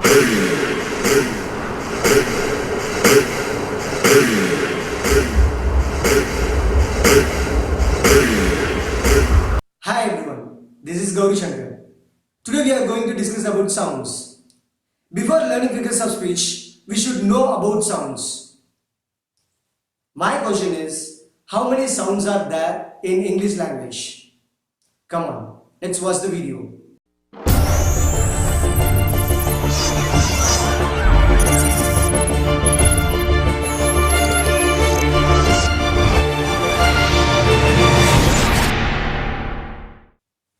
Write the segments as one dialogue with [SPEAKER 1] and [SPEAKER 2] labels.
[SPEAKER 1] Hi everyone, this is Gaurishankar. Today we are going to discuss about sounds. Before learning figures of speech, we should know about sounds. My question is, how many sounds are there in English language? Come on, let's watch the video.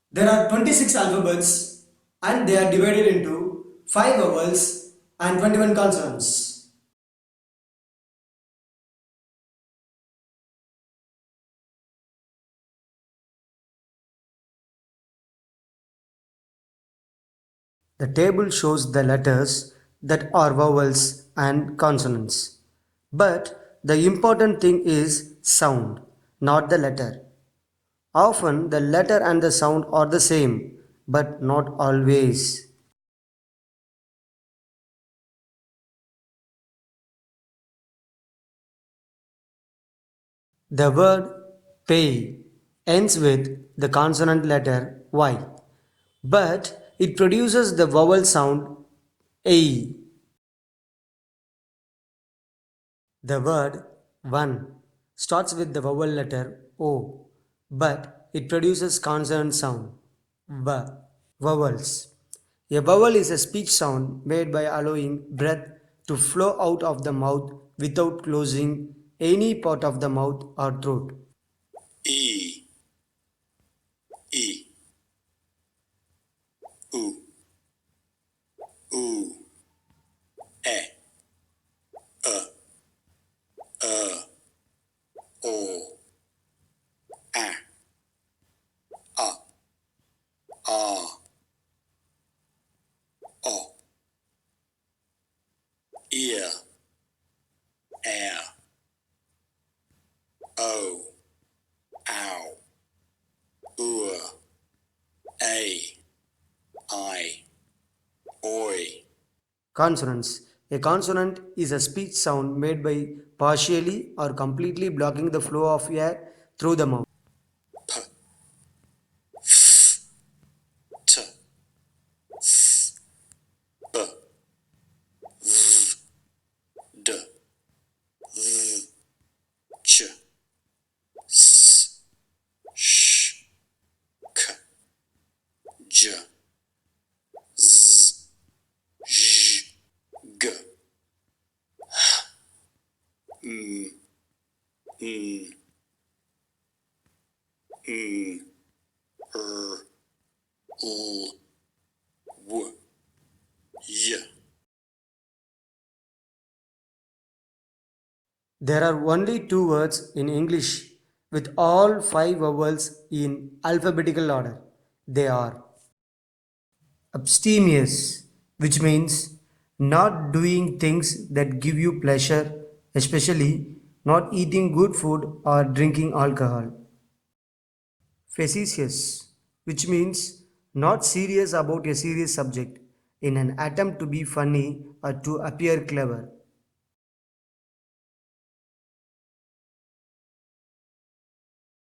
[SPEAKER 1] There are 26 alphabets and they are divided into 5 vowels and 21 consonants. The table shows the letters that are vowels and consonants. But the important thing is sound, not the letter. Often the letter and the sound are the same, but not always. The word pay ends with the consonant letter Y, but it produces the vowel sound A. The word one starts with the vowel letter O, but it produces consonant sound V. Vowels. A vowel is a speech sound made by allowing breath to flow out of the mouth without closing any part of the mouth or throat.
[SPEAKER 2] E, E, U, U, E, O, A, A, O, ear, air, O, ow, A, I, oi.
[SPEAKER 1] Consonants. A consonant is a speech sound made by partially or completely blocking the flow of air through the mouth.
[SPEAKER 2] P, F, T, S, B, V, D, Z, Ch, S, Sh, K, J, Z, Ž, G, H, N, N, R, L, W, Y.
[SPEAKER 1] There are only two words in English with all 5 vowels in alphabetical order. They are abstemious, which means not doing things that give you pleasure, especially not eating good food or drinking alcohol. Facetious, which means not serious about a serious subject in an attempt to be funny or to appear clever.